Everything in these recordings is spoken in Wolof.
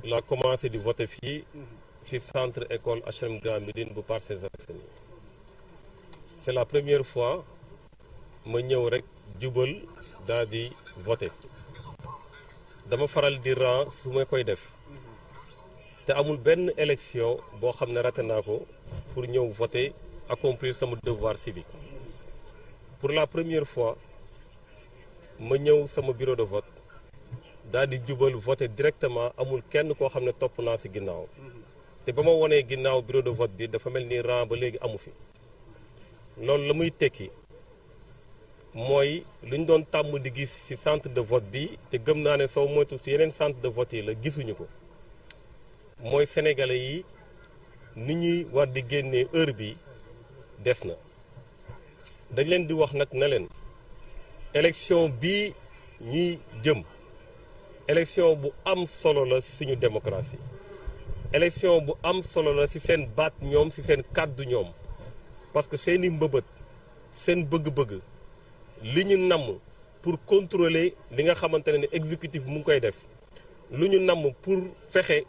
la commencé di voter fii ci centre école HLM Grand Médine bu Parcelles Assainies. C'est la première fois ma ñëw rek jubal daal di voter. Dama faral di rang su ma koy def te amul benn élection boo xam ne raté naa ko pour ñëw voter accomplir sama devoir civique. Pour la première fois ma ñëw sama bureau de vote daal di jubal voter directement, amul kenn koo xam ne topp naa ci ginnaaw te ba ma wonee ginnaaw bureau de vote bi dafa mel ni rang ba léegi amu fi. Loolu la muy tekki mooy lu ñu doon tàmm di gis ci centre de vote bi te gëm naa ne soo moytu ci yeneen centre de vote yi la gisuñu ko mooy sénégalais yi ni ñuy war di génnee heure bi des na. dañ leen di wax nag na leen élection bii ñuy jëm élection bu am solo la ci suñu démocratie, élection bu am solo la ci seen baat ñoom, ci seen kàddu ñoom, parce que seeni mbëbët seen bëgg-bëgg li ñu namm pour contrôler li nga xamante ne exécutif mu ngi koy def, lu ñu namm pour fexe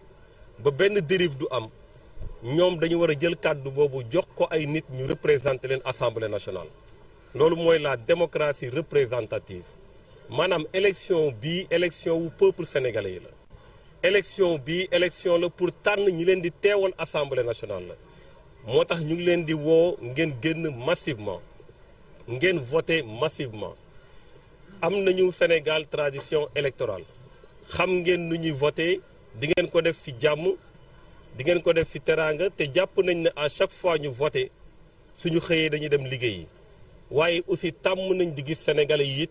ba benn dérive du am, ñoom dañu war a jël kàddu boobu jox ko ay nit ñu représenter leen assemblée nationale. loolu mooy la démocratie représentative maanaam élection bii élection wu peuple sénégalais yi la. élection bii élection la pour tànn ñi leen di teewal assemblée nationale la. moo tax ñu ngi leen di woo ngeen génn massivement ngeen voter massivement. am nañu Sénégal tradition électorale xam ngeen nu ñuy voter, di ngeen ko def ci jàmm, di ngeen ko def ci teraanga te jàpp nañ ne à chaque fois ñu voter suñu xëyee dañuy dem liggéeyi. waaye aussi tàmm nañ di gis sénégalais yi it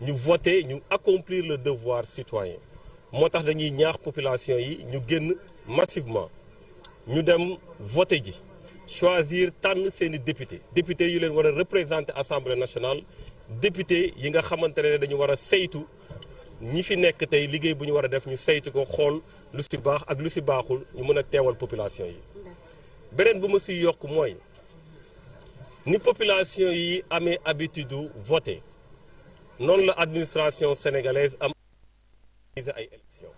ñu voter, ñu accomplir le devoir citoyen. moo tax dañuy ñaax population yi ñu génn massivement ñu dem voter ji choisir tànn seeni député yu leen war a représenter assemblée nationale, député yi nga xamante ne dañu war a saytu ñi fi nekk tey liggéey bu ñu war a def ñu saytu ko xool lu ci baax ak lu ci baaxul ñu mën a teewal population yi. beneen bu ma ci yokk mooy ni population yi amee habitude du voter noonu la administration sénégalaise am ay élections.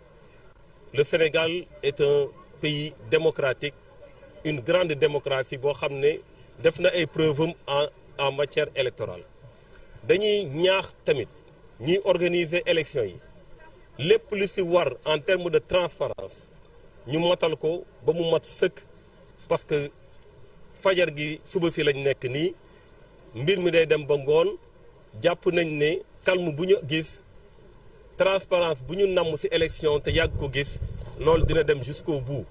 Le Sénégal est un pays démocratique, une grande démocratie boo xam ne def na ay preuves en matière électorale. dañuy ñaax tamit ñuy organiser élections yi lépp lu ci war en termes de transparence ñu matal ko ba mu mat sëkk, parce que fajar gi suba si lañ nekk nii mbir mi day dem ba ngoon. jàpp nañ ne calme bu ñu gis, transparence bu ñu namm ci élection te yàgg ko gis, loolu dina dem jusqu'au bout.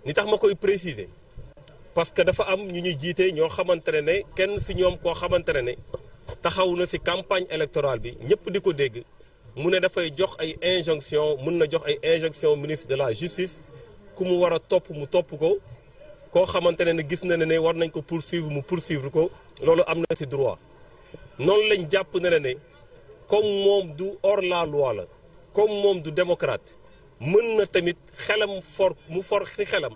ni tax ma koy préciser parce que dafa am ñu ñuy jiite ñoo xamante ne kenn ci ñoom koo xamante ne taxaw na ci campagne électorale bi ñëpp di ko dégg mu ne dafay jox ay injonction, mën na jox ay injonction ministre de la justice ku mu war a topp mu topp ko, koo xamante ne gis na ne war nañ ko poursuivre mu poursuivre ko. loolu am na ci droit. noonu lañ jàpp ne comme moom du hors la loi la, comme moom du démocrate, mën na tamit xelam mu for ci xelam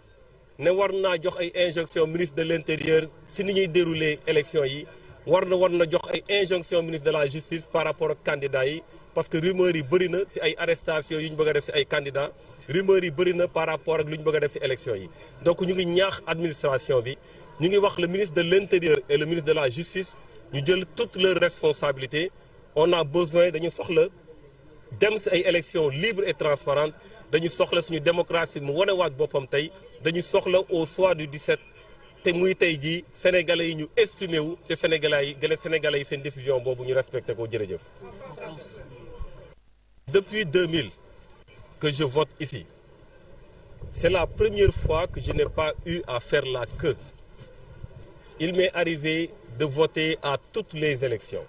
ne war naa jox ay injonction ministre de l'intérieur ci ni ñuy dérouler élection yi, war na jox ay injonction ministre de la justice par rapport ak candidats yi, parce que rumeurs yi bëri na ci ay arrestation yu ñu bëgg a def ci ay candidats, rumeurs yi bëri na par rapport ak lu ñu bëgg a def ci élection yi. donc ñu ngi ñaax administration bi, ñu ngi wax le ministre de l'intérieur et le ministre de la justice ñu jël toutes leurs responsabilités. On a besoin dañu soxla dem ci ay élections libres et transparentes, dañu soxla suñu démocratie mu wanewaat boppam tey, dañu soxla au soir du 17 te muy tey jii sénégalais yi ñu exprimé wu te sénégalais yi seen décision boobu ñu respecté ko. jërëjëf. Depuis 2000 que je vote ici, c'est la première fois que je n'ai pas eu à faire la queue. Il m'est arrivé de voter à toutes les élections.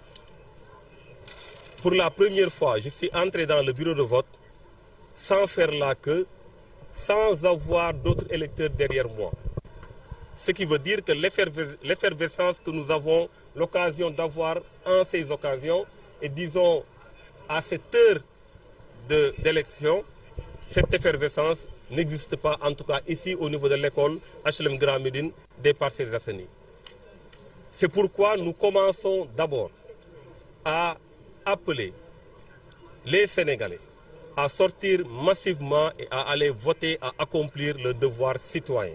Pour la première fois, je suis entré dans le bureau de vote sans faire la queue, sans avoir d'autres électeurs derrière moi. Ce qui veut dire que l'effervescence que nous avons l'occasion d'avoir en ces occasions, et disons à cette heure d'élection, cette effervescence n'existe pas, en tout cas ici au niveau de l'école HLM Grand Médine des Parcelles Assainies. C'est pourquoi nous commençons d'abord à appeler les Sénégalais à sortir massivement et à aller voter, à accomplir le devoir citoyen.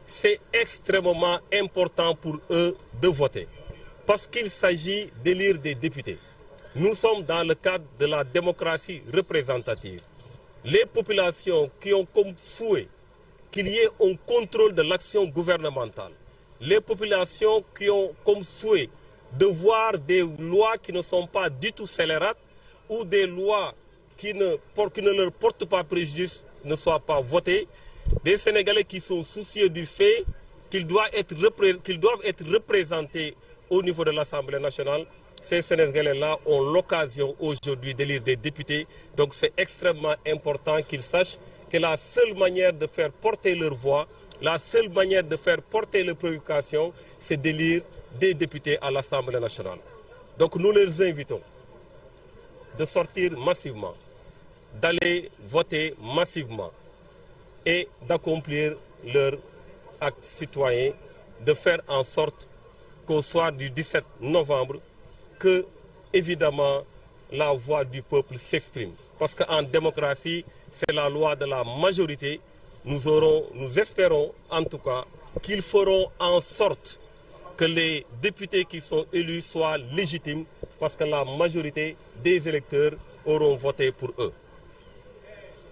C'est extrêmement important pour eux de voter, parce qu'il s'agit d'élire des députés. Nous sommes dans le cadre de la démocratie représentative. Les populations qui ont comme souhait qu'il y ait un contrôle de l'action gouvernementale, les populations qui ont comme souhait de voir des lois qui ne sont pas du tout scélérates ou des lois qui ne leur portent pas préjudice ne soient pas votées, des Sénégalais qui sont soucieux du fait qu'ils doivent être représentés au niveau de l'Assemblée nationale. Ces Sénégalais-là ont l'occasion aujourd'hui d'élire des députés. Donc c'est extrêmement important qu'ils sachent que la seule manière de faire porter leur voix, la seule manière de faire porter leurs préoccupations, c'est d'élire des députés à l'Assemblée nationale. Donc nous les invitons de sortir massivement, d'aller voter massivement et d'accomplir leur acte citoyen, de faire en sorte qu'au soir du 17 novembre, que, évidemment, la voix du peuple s'exprime. Parce qu'en démocratie, c'est la loi de la majorité. Nous espérons, en tout cas, qu'ils feront en sorte que les députés qui sont élus soient légitimes, parce que la majorité des électeurs auront voté pour eux.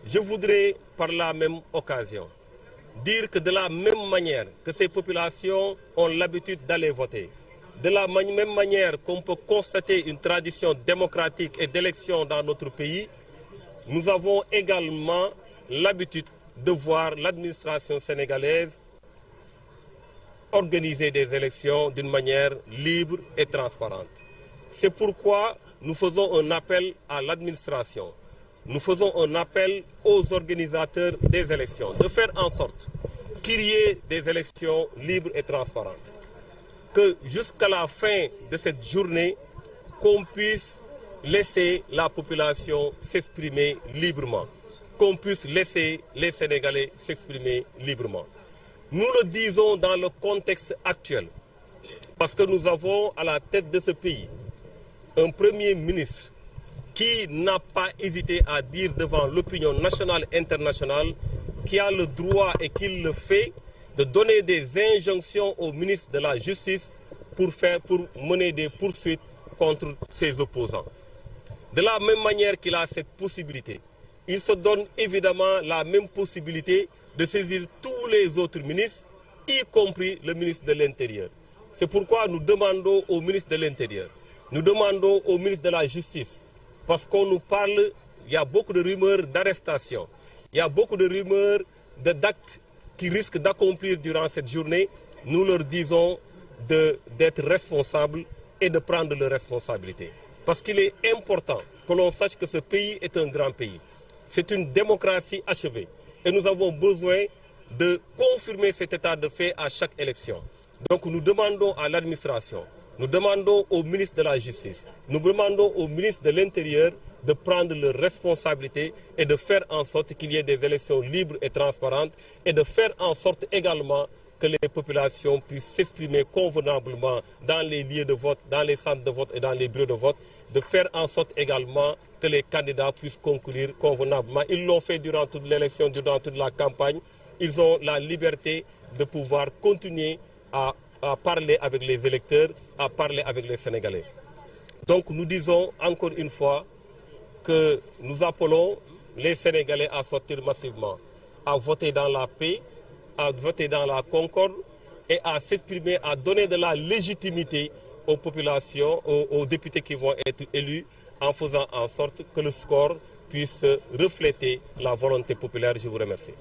Je voudrais, par la même occasion, dire que de la même manière que ces populations ont l'habitude d'aller voter, de la même manière qu'on peut constater une tradition démocratique et d'élection dans notre pays, nous avons également l'habitude de voir l'administration sénégalaise organiser des élections d'une manière libre et transparente. C'est pourquoi nous faisons un appel à l'administration, nous faisons un appel aux organisateurs des élections de faire en sorte qu'il y ait des élections libres et transparentes. Que jusqu'à la fin de cette journée, qu'on puisse laisser la population s'exprimer librement, qu'on puisse laisser les Sénégalais s'exprimer librement. Nous le disons dans le contexte actuel, parce que nous avons à la tête de ce pays un Premier ministre qui n'a pas hésité à dire devant l'opinion nationale et internationale qui a le droit et qu'il le fait de donner des injonctions au ministre de la Justice pour mener des poursuites contre ses opposants. De la même manière qu'il a cette possibilité, il se donne évidemment la même possibilité de saisir tous les autres ministres, y compris le ministre de l'Intérieur. C'est pourquoi nous demandons au ministre de l'Intérieur, nous demandons au ministre de la Justice, parce qu'on nous parle, il y a beaucoup de rumeurs d'arrestation, il y a beaucoup de rumeurs d'actes qui risquent d'accomplir durant cette journée. Nous leur disons d'être responsables et de prendre leurs responsabilités. Parce qu'il est important que l'on sache que ce pays est un grand pays. C'est une démocratie achevée. Et nous avons besoin de confirmer cet état de fait à chaque élection. Donc nous demandons à l'administration, nous demandons au ministre de la Justice, nous demandons au ministre de l'Intérieur de prendre leurs responsabilités et de faire en sorte qu'il y ait des élections libres et transparentes et de faire en sorte également que les populations puissent s'exprimer convenablement dans les lieux de vote, dans les centres de vote et dans les bureaux de vote, de faire en sorte également que les candidats puissent conclure convenablement. Ils l'ont fait durant toute l'élection, durant toute la campagne. Ils ont la liberté de pouvoir continuer à parler avec les électeurs, à parler avec les Sénégalais. Donc nous disons encore une fois que nous appelons les Sénégalais à sortir massivement, à voter dans la paix, à voter dans la concorde et à s'exprimer, à donner de la légitimité aux populations, aux députés qui vont être élus, en faisant en sorte que le score puisse refléter la volonté populaire. Je vous remercie.